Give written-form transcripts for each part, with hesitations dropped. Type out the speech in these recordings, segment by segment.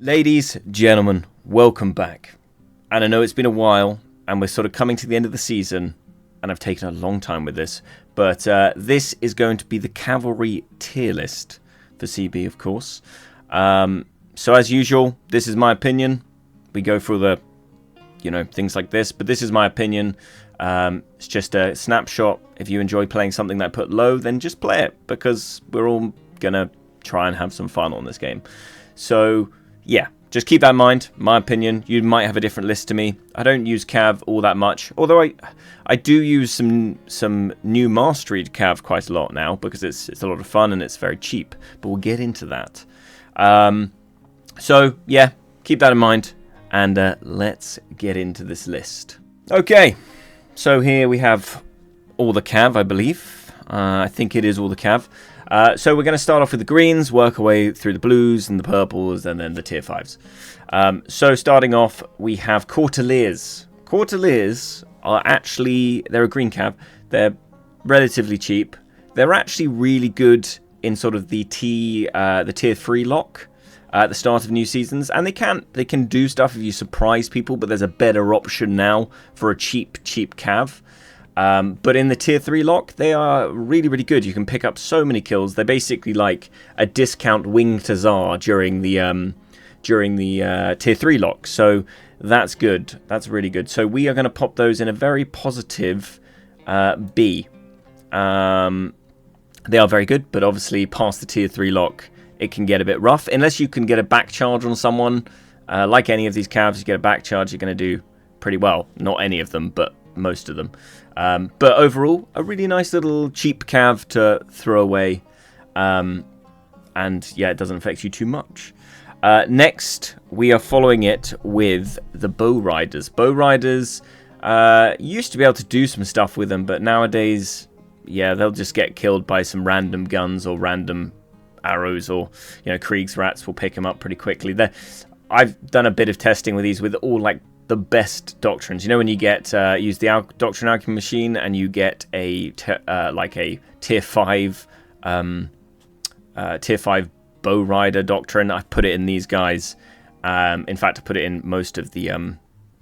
Ladies, gentlemen, welcome back. And I know it's been a while, and we're sort of coming to the end of the season, and I've taken a long time with this, but this is going to be the Cavalry tier list for CB, of course. So as usual, this is my opinion. We go through the, things like this, but this is my opinion. It's just a snapshot. If you enjoy playing something that I put low, then just play it, because we're all going to try and have some fun on this game. So yeah, just keep that in mind. My opinion, you might have a different list to me. I don't use Cav all that much, although I do use some new mastery Cav quite a lot now, because it's a lot of fun and it's very cheap. But we'll get into that. So yeah, keep that in mind, and let's get into this list. Okay, so here we have all the Cav, I believe. I think it is all the Cav. So we're going to start off with the greens, work our way through the blues and the purples, and then the tier 5s. So starting off, we have Courtiers. Courtiers are actually, they're a green cav. They're relatively cheap. They're actually really good in sort of the tier 3 lock at the start of new seasons, and they can do stuff if you surprise people, but there's a better option now for a cheap cav. But in the tier 3 lock, they are really, really good. You can pick up so many kills. They're basically like a discount wing to Tsar during the tier 3 lock. So that's good. That's really good. So we are going to pop those in a very positive B. They are very good, but obviously past the tier 3 lock, it can get a bit rough. Unless you can get a back charge on someone, like any of these calves, you get a back charge, you're going to do pretty well. Not any of them, but most of them. But overall, a really nice little cheap cav to throw away. And yeah, it doesn't affect you too much. Next, we are following it with the bow riders. Bow riders used to be able to do some stuff with them, but nowadays, yeah, they'll just get killed by some random guns or random arrows, or Krieg's rats will pick them up pretty quickly. I've done a bit of testing with these with all like the best doctrines. When you get use the Doctrine Alchemy machine and you get a tier 5 bow rider doctrine. I put it in these guys. In fact, I put it in most of the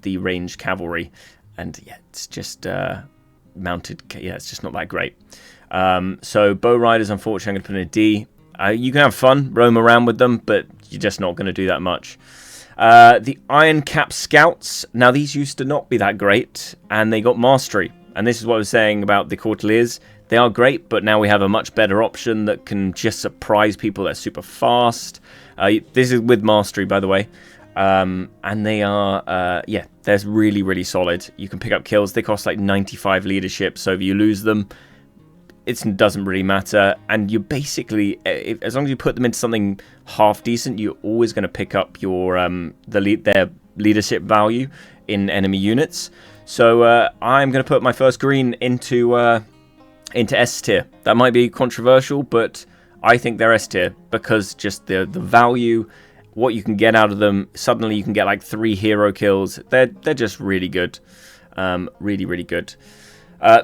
ranged cavalry, and yeah, it's just mounted. Yeah, it's just not that great. So bow riders, unfortunately, I'm going to put in a D. You can have fun, roam around with them, but you're just not going to do that much. The Iron Cap Scouts. Now, these used to not be that great, and they got mastery. And this is what I was saying about the Courtiers. They are great, but now we have a much better option that can just surprise people. They're super fast. This is with mastery, by the way. And they are, they're really, really solid. You can pick up kills. They cost like 95 leadership, so if you lose them, it doesn't really matter, and you basically, as long as you put them into something half decent, you're always going to pick up your their leadership value in enemy units. So I'm going to put my first green into S tier. That might be controversial, but I think they're S tier because just the value, what you can get out of them. Suddenly you can get like 3 hero kills. They're just really good, really, really good.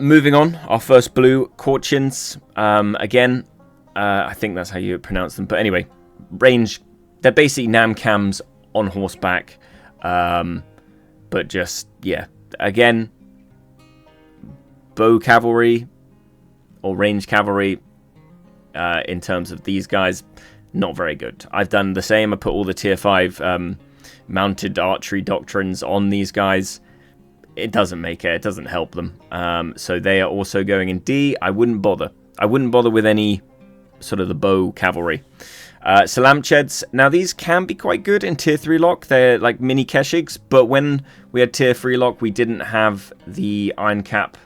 Moving on, our first blue, Courtiers. Again, I think that's how you pronounce them. But anyway, range, they're basically Namcams on horseback. But just, yeah, again, bow cavalry or range cavalry in terms of these guys, not very good. I've done the same. I put all the tier 5 mounted archery doctrines on these guys. It doesn't make it. It doesn't help them. So they are also going in D. I wouldn't bother. I wouldn't bother with any sort of the bow cavalry. Salamcheds. Now, these can be quite good in tier 3 lock. They're like mini Keshigs. But when we had tier 3 lock, we didn't have the Iron Cap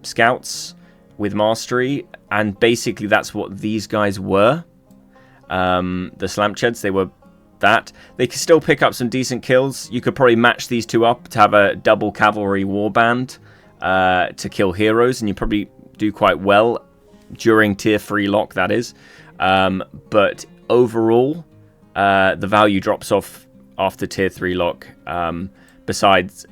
Scouts with Mastery. And basically, that's what these guys were. The Salamcheds, they were that. They could still pick up some decent kills. You could probably match these two up to have a double cavalry warband to kill heroes, and you probably do quite well during tier 3 lock, that is. But overall, the value drops off after tier 3 lock. Besides,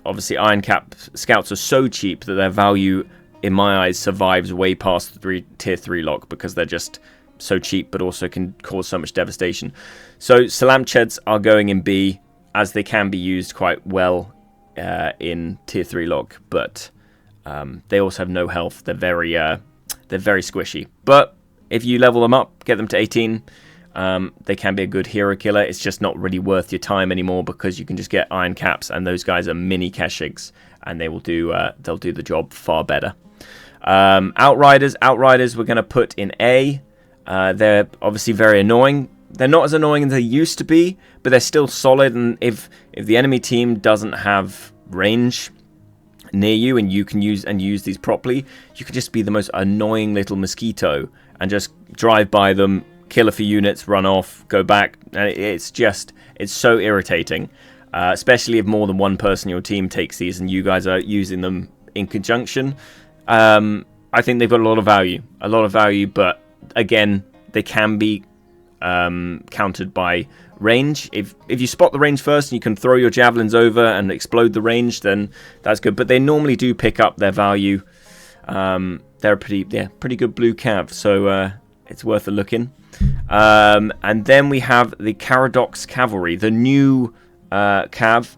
obviously, Iron Cap Scouts are so cheap that their value, in my eyes, survives way past the tier 3 lock because they're just so cheap, but also can cause so much devastation. So Salamcheds are going in B, as they can be used quite well in tier 3 log, but they also have no health. They're very squishy. But if you level them up, get them to 18, they can be a good hero killer. It's just not really worth your time anymore because you can just get iron caps, and those guys are mini Keshigs, and they will they'll do the job far better. Outriders we're going to put in A. They're obviously very annoying. They're not as annoying as they used to be, but they're still solid, and if the enemy team doesn't have range near you and you can use these properly, you can just be the most annoying little mosquito and just drive by them, kill a few units, run off, go back. It's so irritating, especially if more than one person in your team takes these and you guys are using them in conjunction. I think they've got a lot of value, but again, they can be countered by range. If you spot the range first and you can throw your javelins over and explode the range, then that's good. But they normally do pick up their value. They're a pretty good blue cav, so it's worth a look in. And then we have the Caradox Cavalry, the new cav.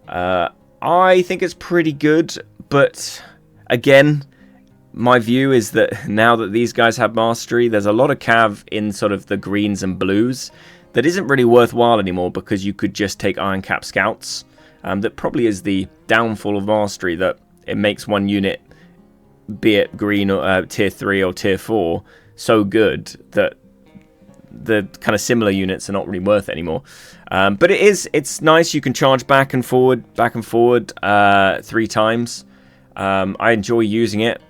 I think it's pretty good, but again, my view is that now that these guys have mastery, there's a lot of cav in sort of the greens and blues that isn't really worthwhile anymore because you could just take iron cap scouts. That probably is the downfall of mastery, that it makes one unit, be it green or tier 3 or tier 4, so good that the kind of similar units are not really worth it anymore. But it's nice. You can charge back and forward 3 times. I enjoy using it,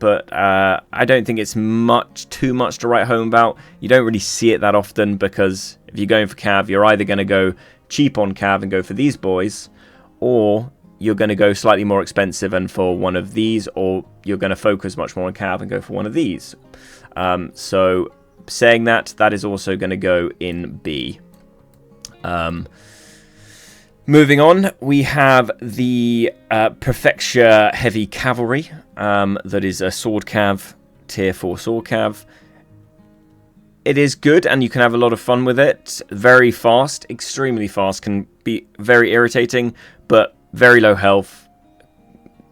but I don't think it's too much to write home about. You don't really see it that often because if you're going for cav, you're either going to go cheap on cav and go for these boys, or you're going to go slightly more expensive and for one of these, or you're going to focus much more on cav and go for one of these. So saying that is also going to go in B. Moving on, we have the Prefecture Heavy Cavalry. That is a sword cav, tier 4 sword cav. It is good, and you can have a lot of fun with it. Very fast, extremely fast, can be very irritating, but very low health.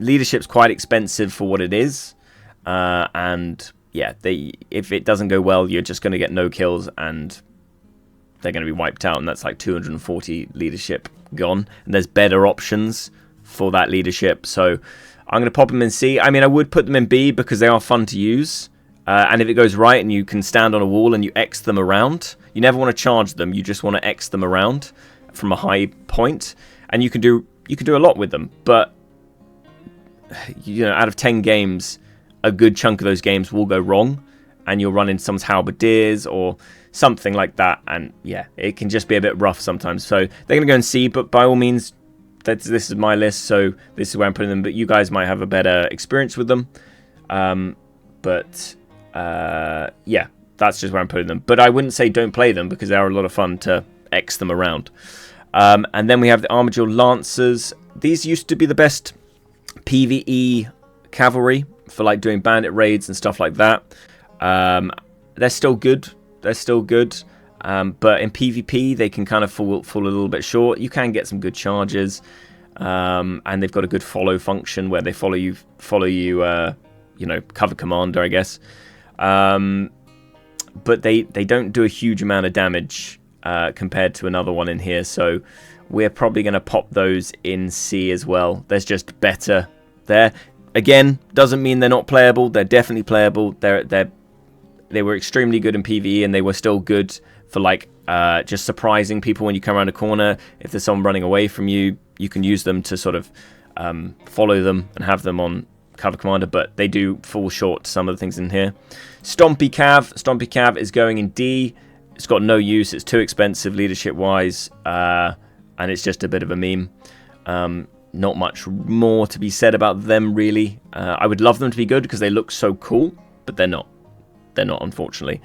Leadership's quite expensive for what it is, and yeah, if it doesn't go well, you're just going to get no kills, and they're going to be wiped out, and that's like 240 leadership gone. And there's better options for that leadership, so I'm going to pop them in C. I mean, I would put them in B because they are fun to use. And if it goes right and you can stand on a wall and you X them around, you never want to charge them. You just want to X them around from a high point. And you can do a lot with them. But, you know, out of 10 games, a good chunk of those games will go wrong. And you'll run into someone's halberdiers or something like that. And, yeah, it can just be a bit rough sometimes. So they're going to go in C. But by all means, this is my list. So this is where I'm putting them. But you guys might have a better experience with them. Yeah, that's just where I'm putting them. But I wouldn't say don't play them because they are a lot of fun to X them around. And then we have the Armadure Lancers. These used to be the best PvE cavalry for like doing bandit raids and stuff like that. They're still good. But in PvP they can kind of fall a little bit short. You can get some good charges, and they've got a good follow function where they follow you. You know, cover commander, I guess. But they don't do a huge amount of damage compared to another one in here, so we're probably going to pop those in C as well. There's just better there. Again, doesn't mean they're not playable. They're definitely playable. They were extremely good in PvE, and they were still good for like just surprising people when you come around a corner. If there's someone running away from you, you can use them to sort of follow them and have them on cover commander, but they do fall short to some of the things in here. Stompy Cav is going in D. It's got no use. It's too expensive leadership wise, and it's just a bit of a meme. Not much more to be said about them really. I would love them to be good because they look so cool, but they're not, unfortunately.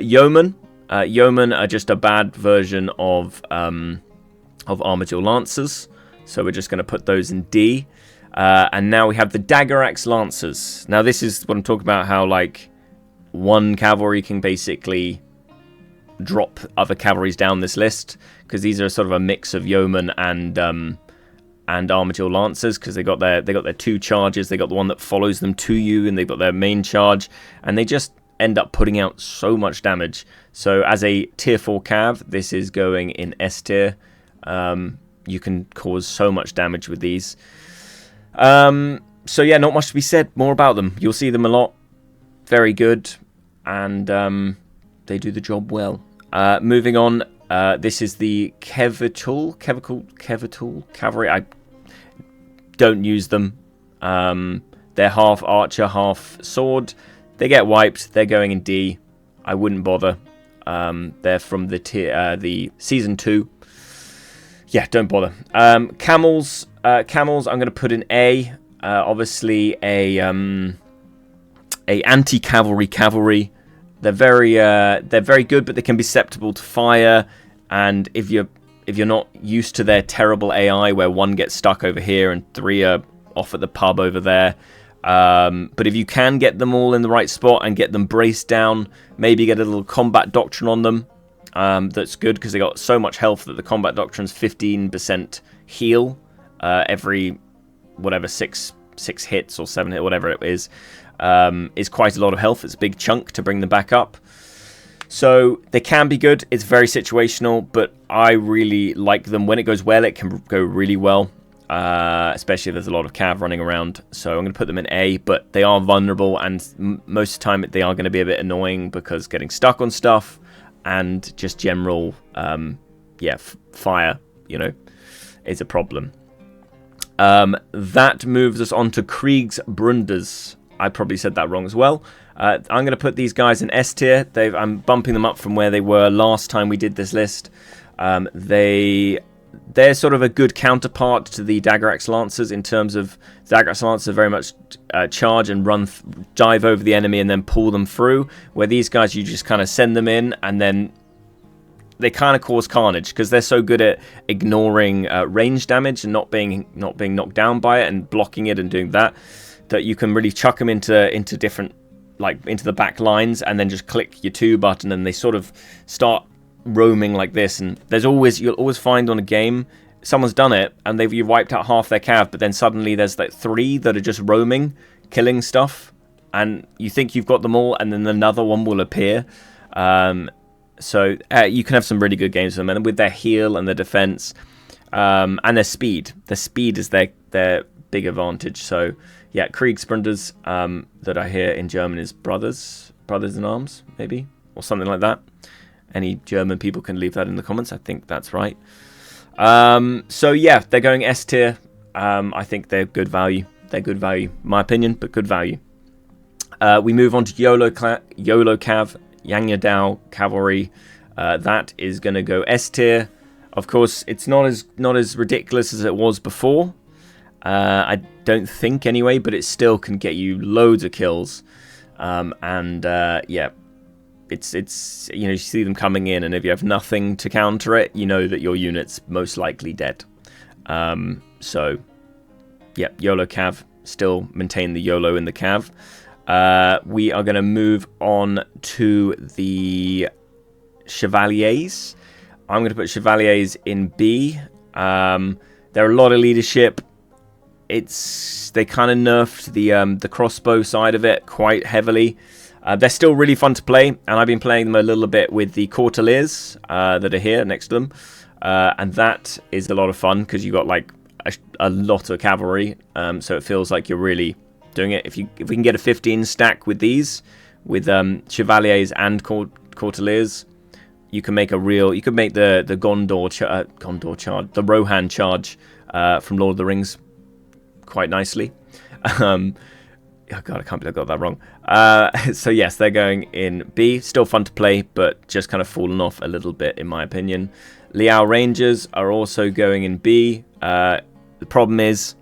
Yeomen are just a bad version of Armadure Lancers, so we're just going to put those in D. And now we have the Dagger Axe Lancers. Now this is what I'm talking about, how like one cavalry can basically drop other cavalries down this list, because these are sort of a mix of yeomen and armadillo lancers, because they got their 2 charges. They got the one that follows them to you, and they've got their main charge, and they just end up putting out so much damage. So as a tier 4 cav, this is going in S tier. You can cause so much damage with these. So yeah, not much to be said more about them. You'll see them a lot. Very good, and they do the job well. Moving on, this is the Cavalry. I don't use them. They're half archer, half sword. They get wiped. They're going in D. I wouldn't bother. They're from the season 2. Yeah, don't bother. Camels. Camels. I'm going to put in A. Obviously, a anti-cavalry cavalry. They're very good, but they can be susceptible to fire. And if you're not used to their terrible AI, where 1 gets stuck over here and 3 are off at the pub over there. But if you can get them all in the right spot and get them braced down, maybe get a little combat doctrine on them, that's good, because they got so much health that the combat doctrine's 15% heal every whatever 6 hits or 7 hits, whatever it is quite a lot of health. It's a big chunk to bring them back up. So they can be good. It's very situational, but I really like them. When it goes well, it can go really well. Especially if there's a lot of cav running around. So I'm going to put them in A, but they are vulnerable, and most of the time they are going to be a bit annoying, because getting stuck on stuff and just general fire, is a problem. That moves us on to Kriegsbrunders. I probably said that wrong as well. I'm going to put these guys in S tier. I'm bumping them up from where they were last time we did this list. They're sort of a good counterpart to the Dagger-Axe Lancers, in terms of Dagger-Axe Lancers very much charge and dive over the enemy and then pull them through, where these guys, you just kind of send them in, and then they kind of cause carnage, because they're so good at ignoring range damage and not being knocked down by it and blocking it and doing that you can really chuck them into different, like into the back lines, and then just click your 2 button, and they sort of start roaming like this. And you'll always find on a game someone's done it and you've wiped out half their cav, but then suddenly there's like 3 that are just roaming, killing stuff, and you think you've got them all, and then another one will appear. So you can have some really good games with them, and with their heal and their defense, and their speed. Their speed is their big advantage. So yeah, Kriegsbrunders, that I hear in German is brothers in arms, maybe, or something like that. Any German people can leave that in the comments. I think that's right. So yeah, they're going S tier. I think they're good value. They're good value, my opinion, but good value. We move on to YOLO Cav, Yangyadao Cavalry. That is going to go S tier. Of course, it's not as ridiculous as it was before. I don't think anyway, but it still can get you loads of kills. Yeah, it's you see them coming in, and if you have nothing to counter it, you know that your unit's most likely dead. So yeah, YOLO Cav, still maintain the YOLO in the Cav. We are going to move on to the Chevaliers. I'm going to put Chevaliers in B. They're a lot of leadership. They kind of nerfed the crossbow side of it quite heavily. They're still really fun to play, and I've been playing them a little bit with the Courtiers that are here next to them, and that is a lot of fun, because you got like a lot of cavalry, so it feels like you're really doing it. If we can get a 15 stack with these, with Chevaliers and Courtiers, you can make you could make the Gondor charge, the Rohan charge from Lord of the Rings quite nicely. Oh god, I can't believe I got that wrong. So yes, they're going in B. Still fun to play, but just kind of fallen off a little bit in my opinion. Liao Rangers are also going in B. The problem is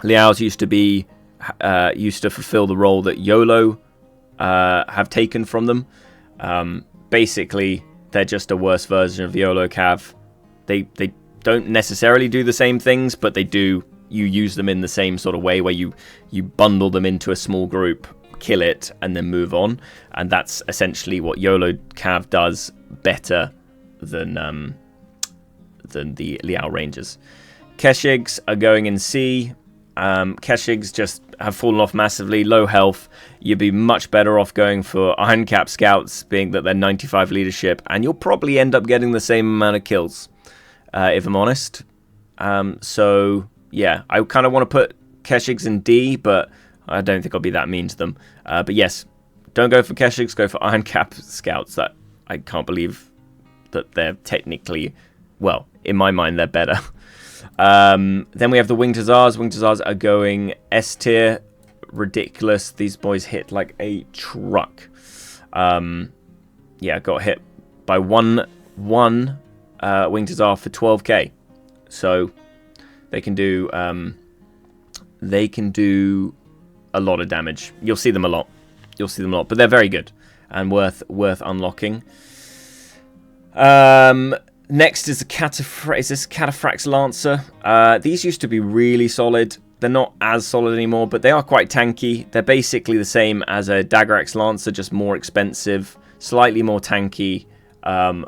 Liao's used to fulfill the role that YOLO have taken from them. Basically, they're just a worse version of YOLO Cav. They don't necessarily do the same things, but they do. You use them in the same sort of way, where you bundle them into a small group, kill it and then move on. And that's essentially what YOLO Cav does better than the Liao Rangers. Keshigs are going in C. Keshigs just have fallen off massively, low health. You'd be much better off going for Iron Cap Scouts, being that they're 95 leadership, and you'll probably end up getting the same amount of kills, if I'm honest. So, yeah, I kind of want to put Keshigs in D, but I don't think I'll be that mean to them. But yes, don't go for Keshigs, go for Iron Cap Scouts. That I can't believe that they're technically, well, in my mind, they're better. Then we have the Winged Hussars. Winged Hussars are going S tier. Ridiculous. These boys hit like a truck. Yeah, got hit by one Winged Hussar for 12k. So they can do a lot of damage. You'll see them a lot. But they're very good and worth unlocking. Next is the Cataphracts Lancer. These used to be really solid. They're not as solid anymore, but they are quite tanky. They're basically the same as a Dagger-Axe Lancer, just more expensive, slightly more tanky, and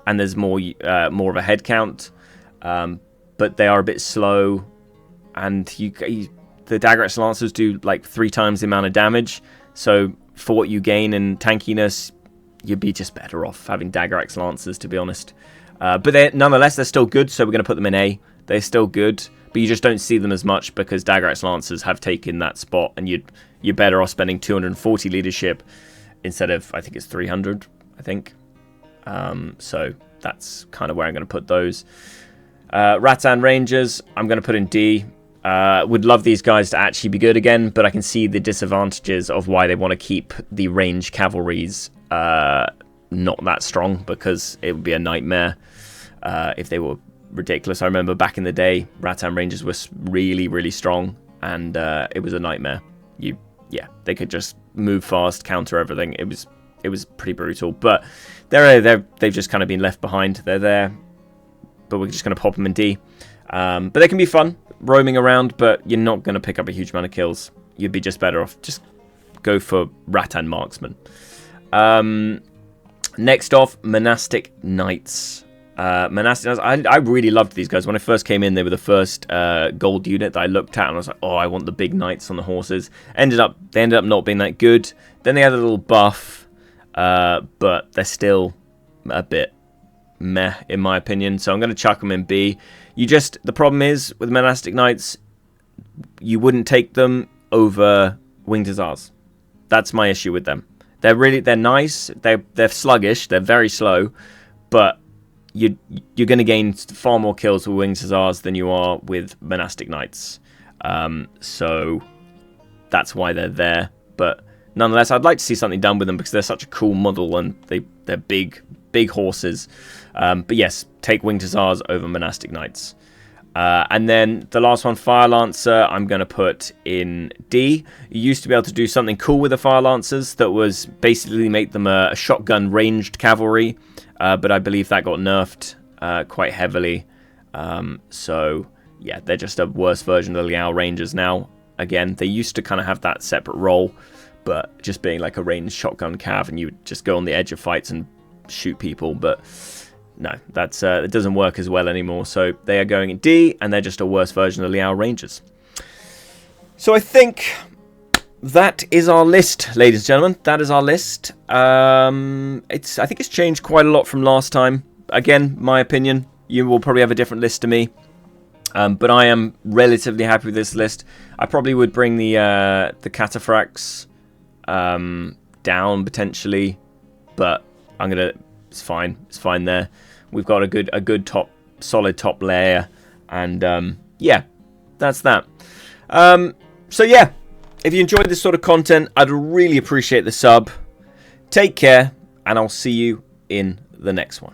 there's more of a head count. But they are a bit slow, and the Dagger-Axe Lancers do like 3 times the amount of damage. So for what you gain in tankiness, you'd be just better off having Dagger-Axe Lancers, to be honest. But nonetheless, they're still good, so we're going to put them in A. They're still good, but you just don't see them as much because Dagger-Axe Lancers have taken that spot, and you're better off spending 240 leadership instead of, I think it's 300, I think. So that's kind of where I'm going to put those. Rattan Rangers, I'm going to put in D. Would love these guys to actually be good again, but I can see the disadvantages of why they want to keep the range cavalries not that strong, because it would be a nightmare if they were ridiculous. I remember back in the day, Rattan Rangers were really, really strong, and it was a nightmare. They could just move fast, counter everything. It was pretty brutal, but they've just kind of been left behind. They're there, but we're just going to pop them in D. But they can be fun roaming around, but you're not going to pick up a huge amount of kills. You'd be just better off just go for Rattan Marksman. Next off, Monastic Knights. Monastic Knights, I really loved these guys. When I first came in, they were the first gold unit that I looked at, and I was like, oh, I want the big knights on the horses. They ended up not being that good. Then they had a little buff, but they're still a bit meh, in my opinion. So I'm going to chuck them in B. The problem is, with Monastic Knights, you wouldn't take them over Winged Hussars. That's my issue with them. They're nice. They're sluggish. They're very slow, but you're going to gain far more kills with Winged Hussars than you are with Monastic Knights. So that's why they're there. But nonetheless, I'd like to see something done with them because they're such a cool model and they're big horses. But yes, take Winged Hussars over Monastic Knights. And then the last one, Fire Lancer, I'm going to put in D. You used to be able to do something cool with the Fire Lancers that was basically make them a shotgun ranged cavalry, but I believe that got nerfed quite heavily. So, yeah, they're just a worse version of the Liao Rangers now. Again, they used to kind of have that separate role, but just being like a ranged shotgun cav, and you would just go on the edge of fights and shoot people, but no, it doesn't work as well anymore. So they are going in D, and they're just a worse version of the Liao Rangers. So I think that is our list, ladies and gentlemen. That is our list. I think it's changed quite a lot from last time. Again, my opinion. You will probably have a different list to me, but I am relatively happy with this list. I probably would bring the Cataphracts down potentially, but it's fine. It's fine there. We've got a good solid top layer, and yeah, that's that. So yeah, if you enjoyed this sort of content, I'd really appreciate the sub. Take care, and I'll see you in the next one.